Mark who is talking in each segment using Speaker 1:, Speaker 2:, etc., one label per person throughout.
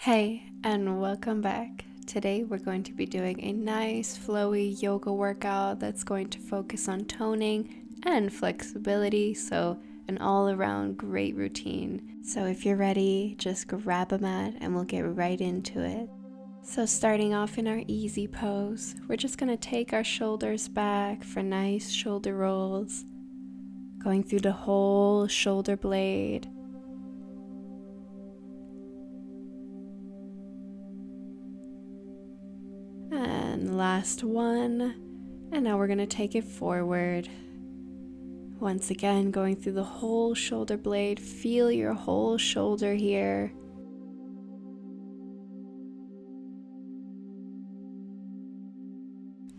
Speaker 1: Hey, and welcome back. Today we're going to be doing a nice flowy yoga workout that's going to focus on toning and flexibility, so an all-around great routine. So if you're ready, just grab a mat and we'll get right into it. So starting off in our easy pose, we're just going to take our shoulders back for nice shoulder rolls, going through the whole shoulder blade. And last one, and now we're going to take it forward. Once again, going through the whole shoulder blade, feel your whole shoulder here.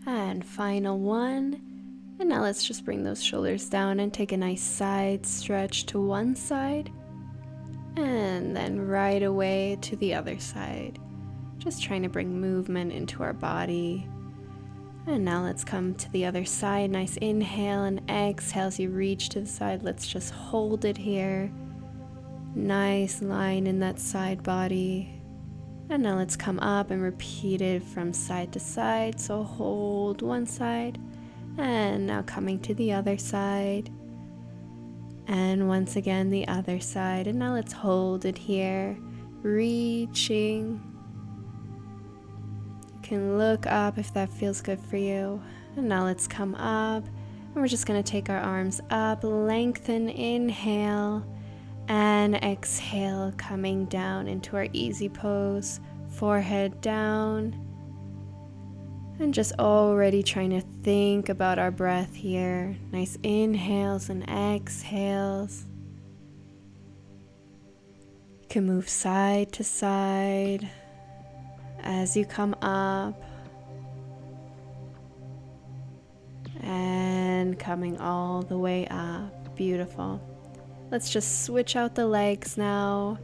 Speaker 1: And final one, and now let's just bring those shoulders down and take a nice side stretch to one side, and then right away to the other side. Just trying to bring movement into our body. And now let's come to the other side. Nice inhale and exhale as you reach to the side. Let's just hold it here. Nice line in that side body. And now let's come up and repeat it from side to side. So hold one side. And now coming to the other side. And once again the other side. And now let's hold it here. Reaching. Can look up if that feels good for you. And now let's come up, and we're just going to take our arms up, lengthen, inhale, and exhale, coming down into our easy pose, forehead down, and just already trying to think about our breath here. Nice inhales and exhales. You can move side to side as you come up and coming all the way up. Beautiful. Let's just switch out the legs now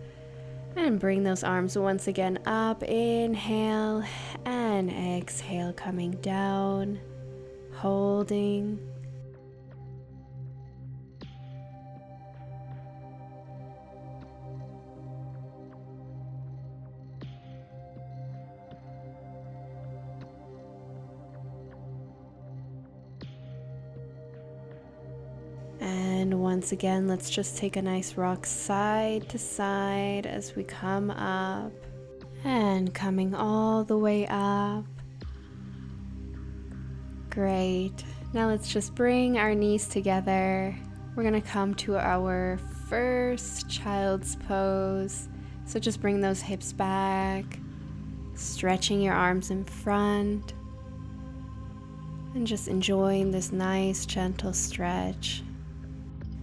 Speaker 1: and bring those arms once again up. Inhale and exhale, coming down, holding. And once again, let's just take a nice rock side to side as we come up and coming all the way up. Great. Now let's just bring our knees together. We're going to come to our first child's pose. So just bring those hips back, stretching your arms in front, and just enjoying this nice gentle stretch.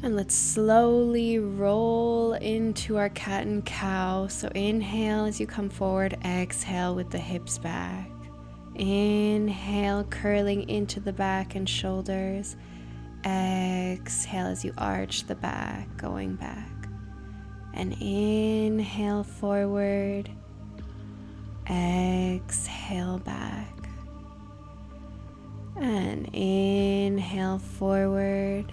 Speaker 1: And let's slowly roll into our cat and cow. So inhale as you come forward, exhale with the hips back. Inhale, curling into the back and shoulders. Exhale as you arch the back, going back. And inhale forward. Exhale back. And inhale forward.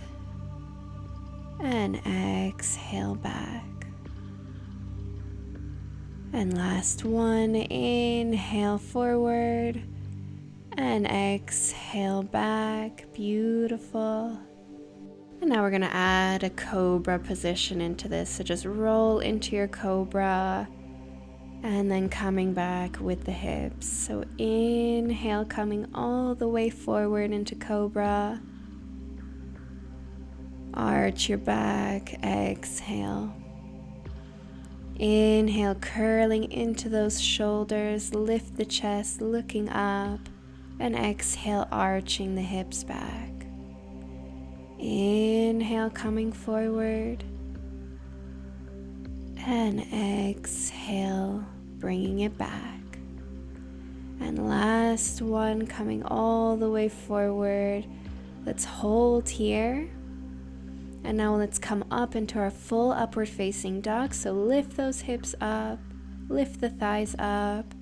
Speaker 1: And exhale back. And last one, inhale forward and exhale back. Beautiful. And now we're going to add a cobra position into this. So just roll into your cobra and then coming back with the hips. So inhale, coming all the way forward into cobra. Arch your back, exhale. Inhale, curling into those shoulders, lift the chest, looking up, and exhale, arching the hips back. Inhale, coming forward, and exhale, bringing it back. And last one, coming all the way forward. Let's hold here. And now let's come up into our full upward facing dog. So lift those hips up, lift the thighs up.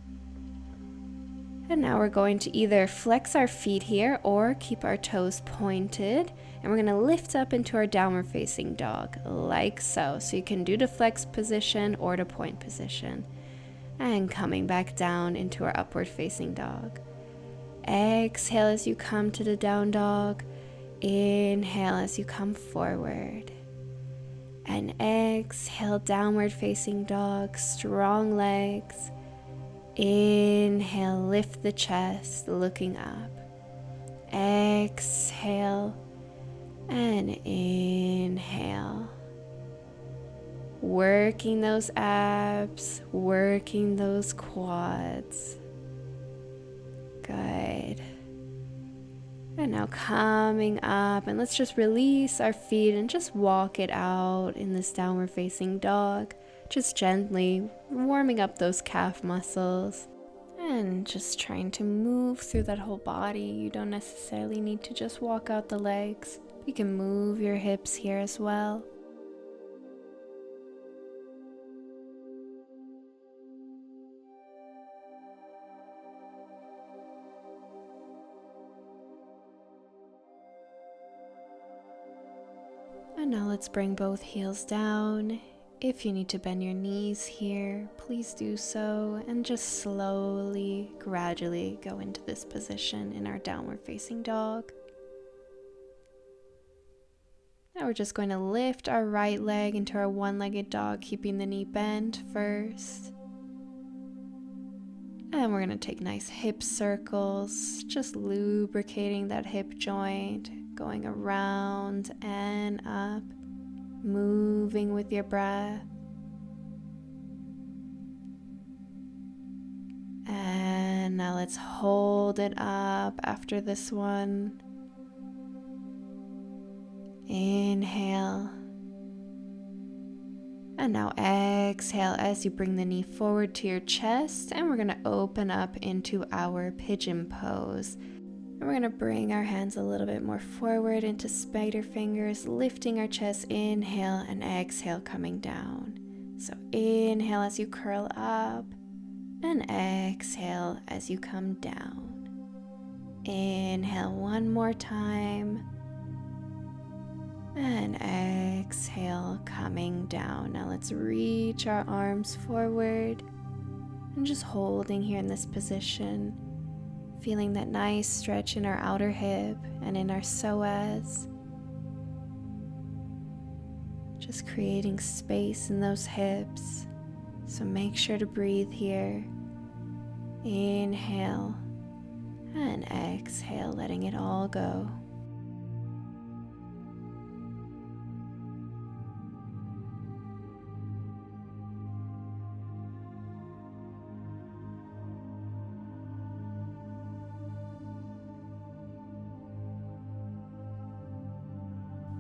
Speaker 1: And now we're going to either flex our feet here or keep our toes pointed. And we're going to lift up into our downward facing dog, like so. So you can do the flex position or the point position. And coming back down into our upward facing dog. Exhale as you come to the down dog. Inhale as you come forward. And exhale, downward facing dog, strong legs. Inhale, lift the chest, looking up. Exhale and inhale. Working those abs, working those quads. Good. And now coming up, and let's just release our feet and just walk it out in this downward facing dog. Just gently warming up those calf muscles and just trying to move through that whole body. You don't necessarily need to just walk out the legs. You can move your hips here as well. And now let's bring both heels down. If you need to bend your knees here, please do so, and just slowly, gradually go into this position in our downward facing dog. Now we're just going to lift our right leg into our one-legged dog, keeping the knee bent first. And we're going to take nice hip circles, just lubricating that hip joint, going around and up, moving with your breath. And now let's hold it up after this one. Inhale. And now exhale as you bring the knee forward to your chest, and we're going to open up into our pigeon pose. And we're going to bring our hands a little bit more forward into spider fingers, lifting our chest. Inhale and exhale, coming down. So inhale as you curl up, and exhale as you come down. Inhale one more time, and exhale, coming down. Now let's reach our arms forward and just holding here in this position. Feeling that nice stretch in our outer hip and in our psoas. Just creating space in those hips. So make sure to breathe here. Inhale and exhale, letting it all go.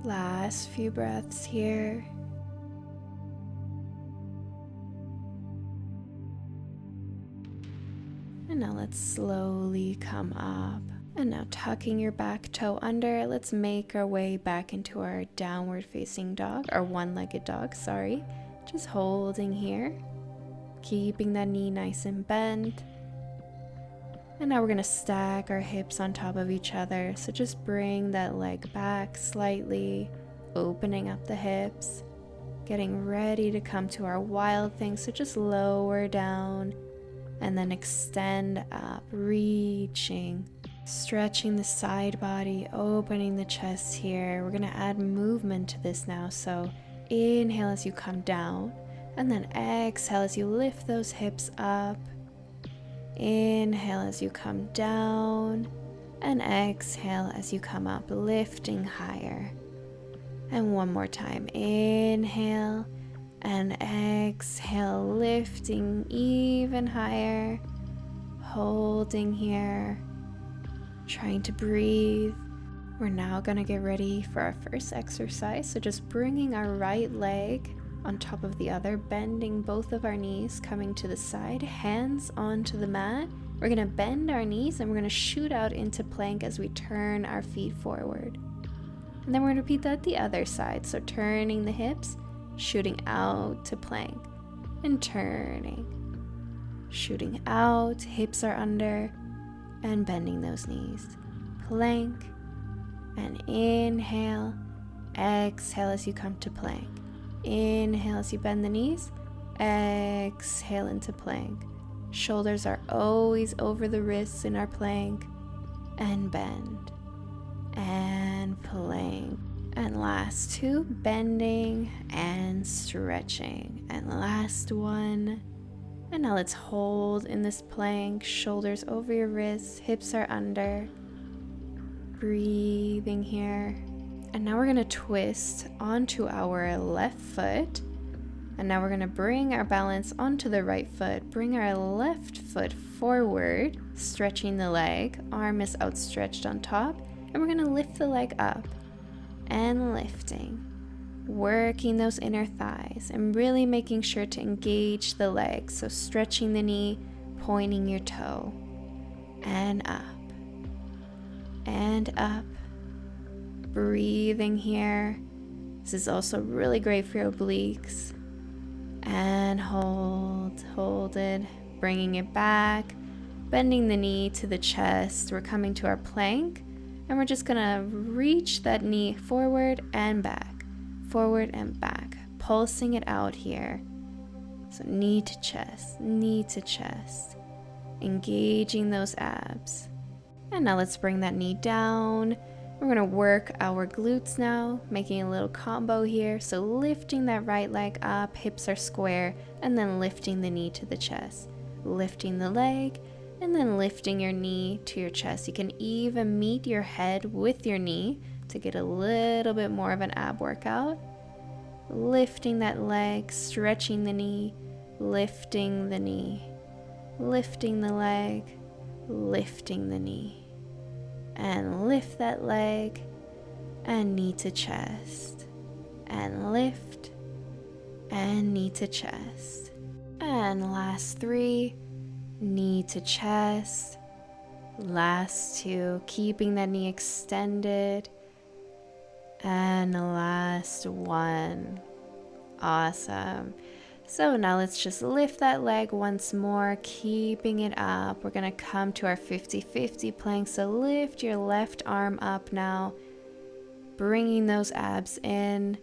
Speaker 1: Last few breaths here. And now let's slowly come up. And now tucking your back toe under, let's make our way back into our downward facing dog, our one-legged dog, sorry. Just holding here, keeping that knee nice and bent. And now we're going to stack our hips on top of each other. So just bring that leg back slightly, opening up the hips, getting ready to come to our wild thing. So just lower down and then extend up, reaching, stretching the side body, opening the chest here. We're going to add movement to this now. So inhale as you come down, and then exhale as you lift those hips up. Inhale as you come down, and exhale as you come up, lifting higher. And one more time, inhale and exhale, lifting even higher, holding here, trying to breathe. We're now going to get ready for our first exercise. So just bringing our right leg on top of the other, bending both of our knees, coming to the side, hands onto the mat. We're going to bend our knees and we're going to shoot out into plank as we turn our feet forward. And then we're going to repeat that the other side. So turning the hips, shooting out to plank, and turning, shooting out, hips are under, and bending those knees. Plank, and inhale, exhale as you come to plank. Inhale as you bend the knees, Exhale into plank. Shoulders are always over the wrists in our plank. And bend. And plank. And last two, bending and stretching. And last one. And now let's hold in this plank, shoulders over your wrists, hips are under. Breathing here. And now we're going to twist onto our left foot. And now we're going to bring our balance onto the right foot. Bring our left foot forward, stretching the leg. Arm is outstretched on top. And we're going to lift the leg up and lifting. Working those inner thighs and really making sure to engage the leg. So stretching the knee, pointing your toe. And up. And up. Breathing here. This is also really great for your obliques. And hold it, bringing it back, bending the knee to the chest. We're coming to our plank, and we're just gonna reach that knee forward and back, pulsing it out here. So knee to chest, engaging those abs. And now let's bring that knee down. We're going to work our glutes now, making a little combo here. So lifting that right leg up, hips are square, and then lifting the knee to the chest. Lifting the leg, and then lifting your knee to your chest. You can even meet your head with your knee to get a little bit more of an ab workout. Lifting that leg, stretching the knee, lifting the knee, lifting the leg, lifting the knee. And lift that leg and knee to chest and lift and knee to chest. And last three, knee to chest. Last two, keeping that knee extended. And last one. Awesome. So now let's just lift that leg once more, keeping it up. We're going to come to our 50-50 plank. So lift your left arm up now, bringing those abs in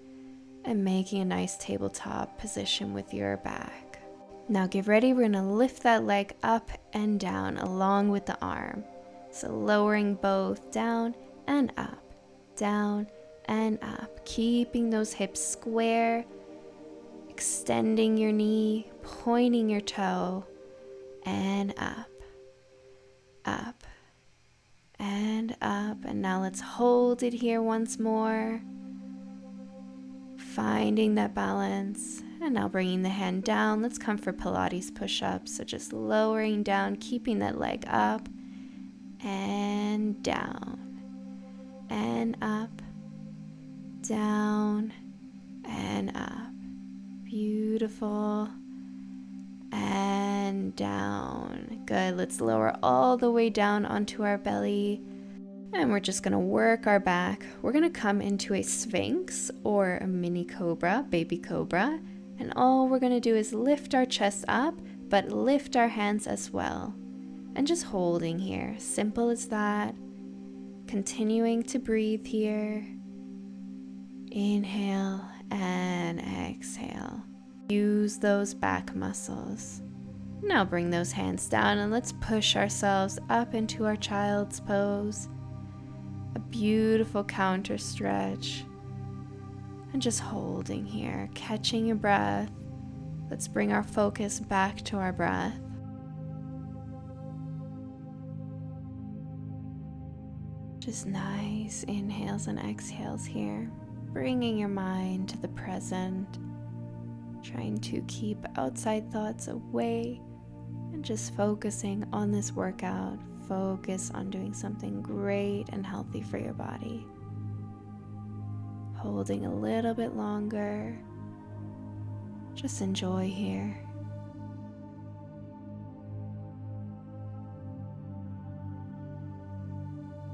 Speaker 1: and making a nice tabletop position with your back. Now get ready. We're going to lift that leg up and down along with the arm. So lowering both down and up, keeping those hips square. Extending your knee, pointing your toe, and up, and up. And now let's hold it here once more. Finding that balance. And now bringing the hand down. Let's come for Pilates push-ups. So just lowering down, keeping that leg up, and down, and up, down, and up. Beautiful. And down. Good. Let's lower all the way down onto our belly. And we're just going to work our back. We're going to come into a sphinx or a mini cobra, baby cobra. And all we're going to do is lift our chest up, but lift our hands as well. And just holding here. Simple as that. Continuing to breathe here. Inhale and exhale. Use those back muscles. Now bring those hands down and let's push ourselves up into our child's pose. A beautiful counter stretch. And just holding here, catching your breath. Let's bring our focus back to our breath. Just nice inhales and exhales here. Bringing your mind to the present, trying to keep outside thoughts away and just focusing on this workout. Focus on doing something great and healthy for your body. Holding a little bit longer. Just enjoy here.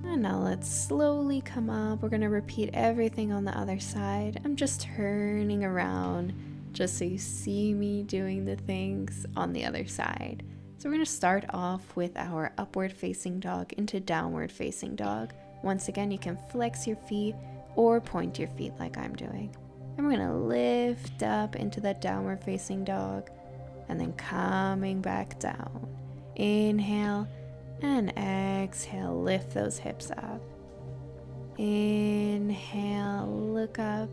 Speaker 1: And now let's slowly come up. We're going to repeat everything on the other side. I'm just turning around just so you see me doing the things on the other side. So we're going to start off with our upward facing dog into downward facing dog. Once again, you can flex your feet or point your feet like I'm doing. And we're going to lift up into that downward facing dog and then coming back down. Inhale and exhale, lift those hips up. Inhale, look up.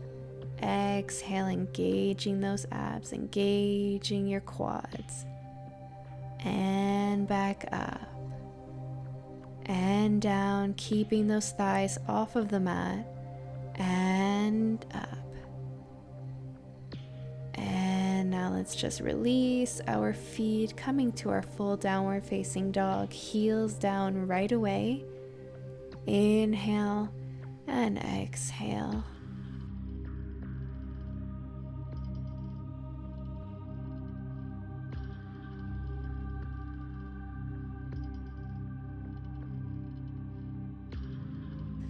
Speaker 1: Exhale, engaging those abs, engaging your quads. And back up. And down, keeping those thighs off of the mat. And up. And now let's just release our feet, coming to our full downward facing dog. Heels down right away. Inhale and exhale.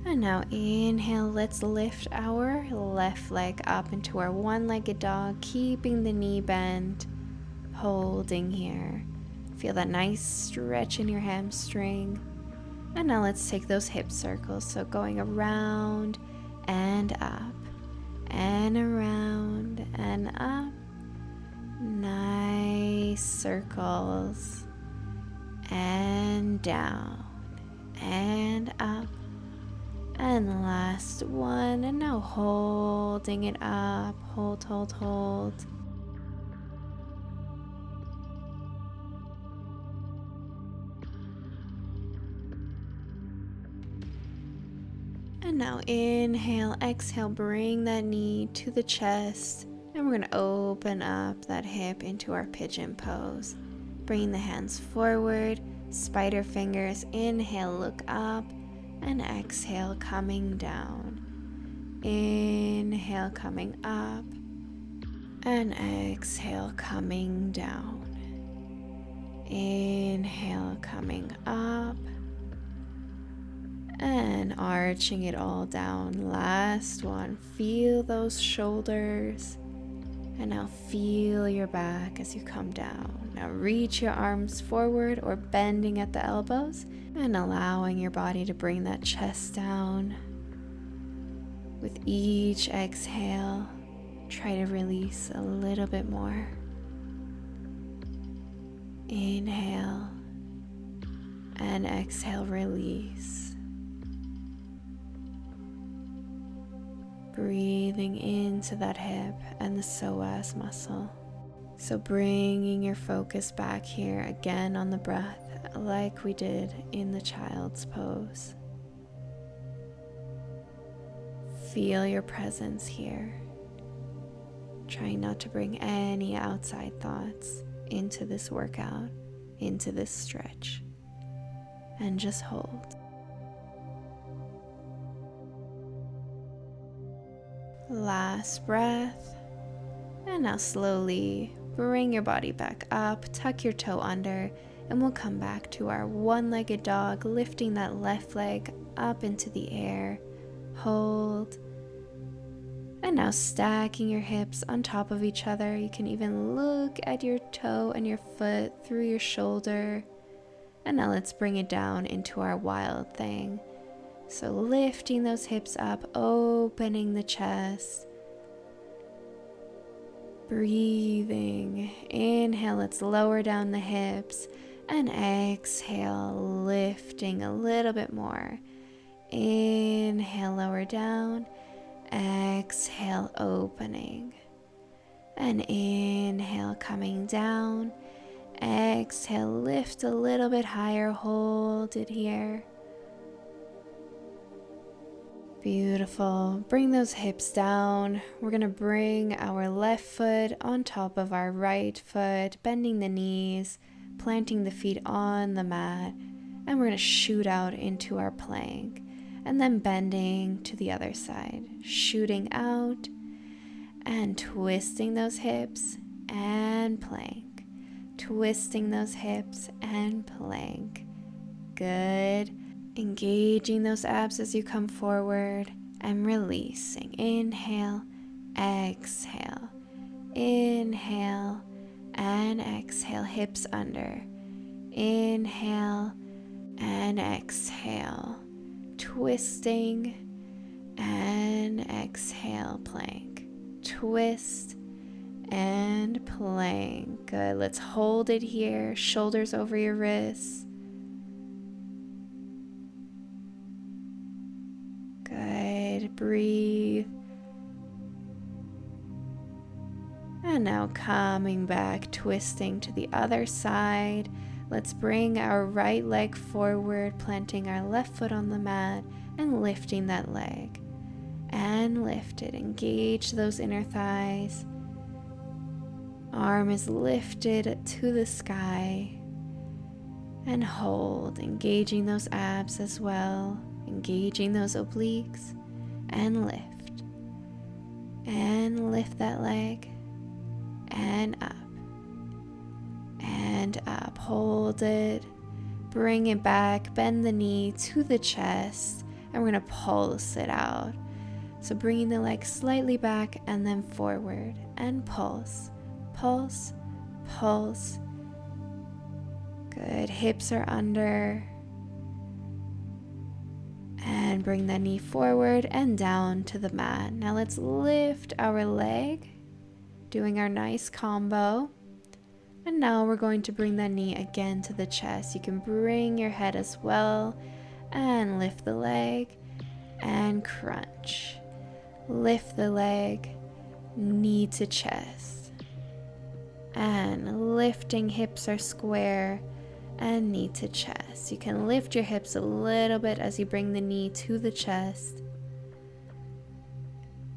Speaker 1: And now inhale, let's lift our left leg up into our one-legged dog, keeping the knee bent, holding here. Feel that nice stretch in your hamstring. And now let's take those hip circles, so going around and up, and around and up. Nice circles. And down, and up. And last one, and now holding it up, hold. And now inhale, exhale, bring that knee to the chest, and we're gonna open up that hip into our pigeon pose. Bring the hands forward, spider fingers, inhale, look up, and exhale, coming down. Inhale, coming up, and exhale, coming down. Inhale, coming up, and arching it all down. Last one, feel those shoulders, and now feel your back as you come down. Now reach your arms forward or bending at the elbows, and allowing your body to bring that chest down. With each exhale, try to release a little bit more. Inhale and exhale, release. Breathing into that hip and the psoas muscle. So bringing your focus back here again on the breath, like we did in the child's pose. Feel your presence here. Trying not to bring any outside thoughts into this workout, into this stretch. And just hold. Last breath. And now slowly bring your body back up, tuck your toe under, and we'll come back to our one-legged dog, lifting that left leg up into the air. Hold. And now stacking your hips on top of each other. You can even look at your toe and your foot through your shoulder. And now let's bring it down into our wild thing. So lifting those hips up, opening the chest. Breathing. Inhale, let's lower down the hips. And exhale, lifting a little bit more. Inhale, lower down. Exhale, opening. And inhale, coming down. Exhale, lift a little bit higher. Hold it here. Beautiful. Bring those hips down. We're going to bring our left foot on top of our right foot, bending the knees, planting the feet on the mat, and we're going to shoot out into our plank, and then bending to the other side, shooting out and twisting those hips and plank, twisting those hips and plank. Good. Engaging those abs as you come forward and releasing. Inhale, exhale, inhale, and exhale. Hips under. Inhale and exhale. Twisting and exhale, plank. twist, and plank. Good. Let's hold it here, shoulders over your wrists. Good. Breathe. And now coming back, twisting to the other side. Let's bring our right leg forward, planting our left foot on the mat and lifting that leg. And lift it. Engage those inner thighs. Arm is lifted to the sky. And hold, engaging those abs as well. Engaging those obliques. And lift. And lift that leg. And up. And up. Hold it. Bring it back. Bend the knee to the chest. And we're going to pulse it out. So bringing the leg slightly back and then forward. And pulse. Pulse. Pulse. Good. Hips are under. And bring that knee forward and down to the mat. Now let's lift our leg. Doing our nice combo. And now we're going to bring that knee again to the chest. You can bring your head as well and lift the leg and crunch. Lift the leg, knee to chest. And lifting, hips are square and knee to chest. You can lift your hips a little bit as you bring the knee to the chest.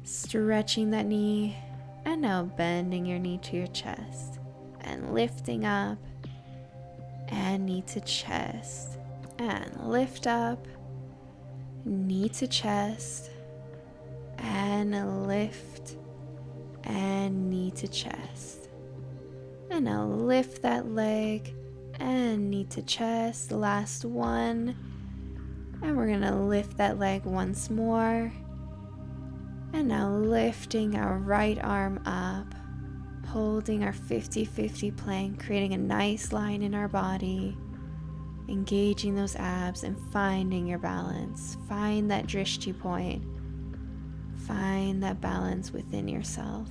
Speaker 1: Stretching that knee. And now bending your knee to your chest and lifting up and knee to chest and lift up, knee to chest and lift and knee to chest. And now lift that leg and knee to chest. Last one. And we're going to lift that leg once more. And now lifting our right arm up, holding our 50-50 plank, creating a nice line in our body, engaging those abs and finding your balance. Find that drishti point. Find that balance within yourself.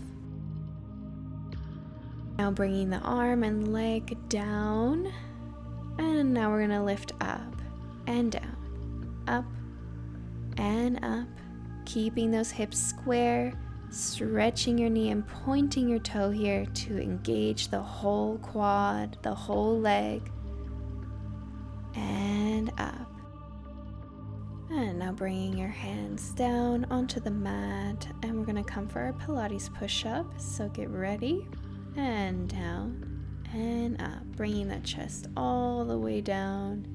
Speaker 1: Now bringing the arm and leg down. And now we're going to lift up and down, up and up. Keeping those hips square, stretching your knee and pointing your toe here to engage the whole quad, the whole leg, and up. And now bringing your hands down onto the mat, and we're going to come for our Pilates push-up. So get ready, and down, and up. Bringing that chest all the way down,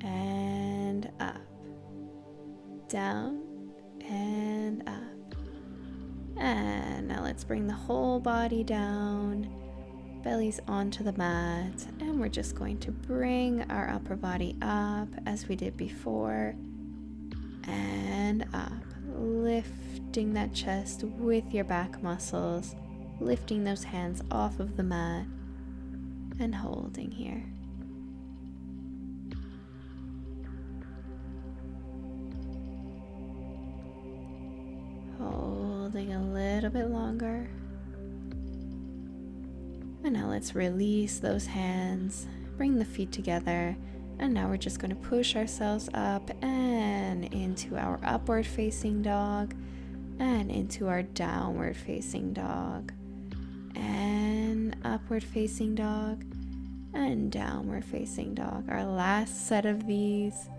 Speaker 1: and up, down, and up. And now let's bring the whole body down, bellies onto the mat, and we're just going to bring our upper body up as we did before, and up, lifting that chest with your back muscles, lifting those hands off of the mat and holding here. Holding a little bit longer. And now let's release those hands, bring the feet together, and now we're just going to push ourselves up and into our upward facing dog and into our downward facing dog and upward facing dog and downward facing dog. Our last set of these.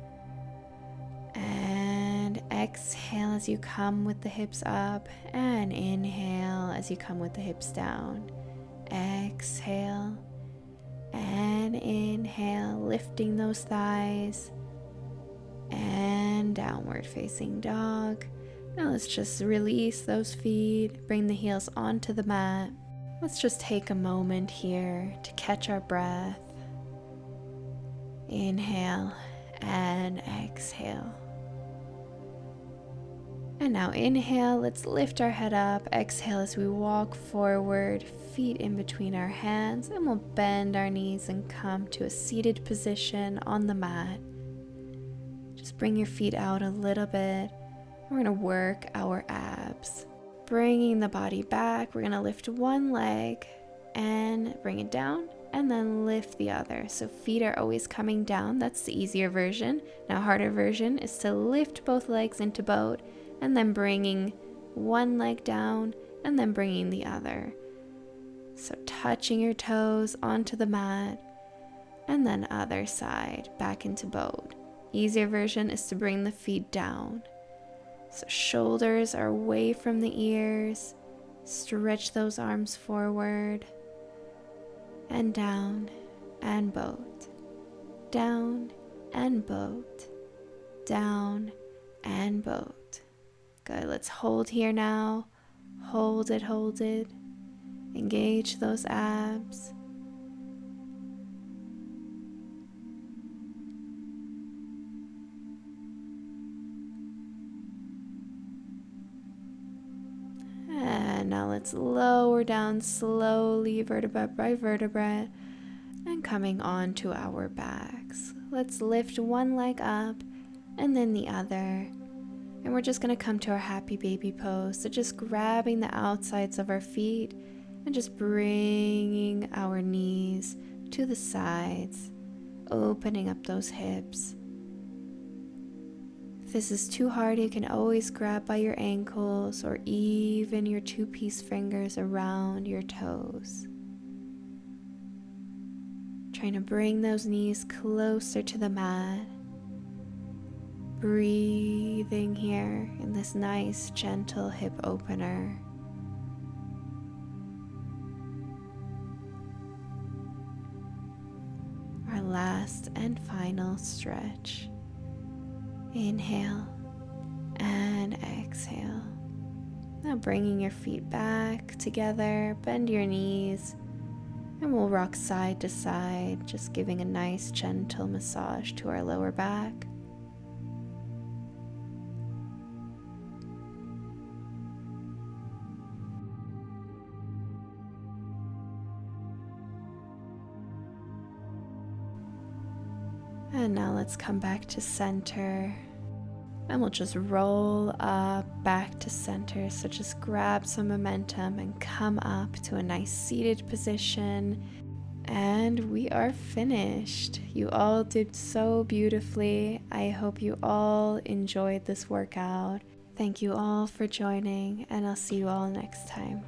Speaker 1: And exhale as you come with the hips up, and inhale as you come with the hips down. Exhale and inhale, lifting those thighs, and downward facing dog. Now let's just release those feet, bring the heels onto the mat. Let's just take a moment here to catch our breath. Inhale and exhale. And now inhale, let's lift our head up. Exhale as we walk forward, feet in between our hands, and we'll bend our knees and come to a seated position on the mat. Just bring your feet out a little bit. We're going to work our abs. bringing the body back. We're going to lift one leg and bring it down, and then lift the other. So feet are always coming down. That's the easier version. Now harder version is to lift both legs into boat and then bringing one leg down and then bringing the other. So touching your toes onto the mat and then other side back into boat. Easier version is to bring the feet down. So shoulders are away from the ears. Stretch those arms forward. And down and boat, down and boat, down and boat. Good, let's hold here now. Hold it, hold it. Engage those abs. And now let's lower down slowly, vertebra by vertebra, and coming on to our backs. Let's lift one leg up and then the other. And we're just going to come to our happy baby pose. So just grabbing the outsides of our feet and just bringing our knees to the sides, opening up those hips. If this is too hard, you can always grab by your ankles or even your two-piece fingers around your toes. Trying to bring those knees closer to the mat. Breathing here in this nice, gentle hip opener. Our last and final stretch. Inhale and exhale. Now bringing your feet back together, bend your knees, and we'll rock side to side, just giving a nice gentle massage to our lower back. And now let's come back to center. And we'll just roll up back to center. So just grab some momentum and come up to a nice seated position. And we are finished. You all did so beautifully. I hope you all enjoyed this workout. Thank you all for joining, and I'll see you all next time.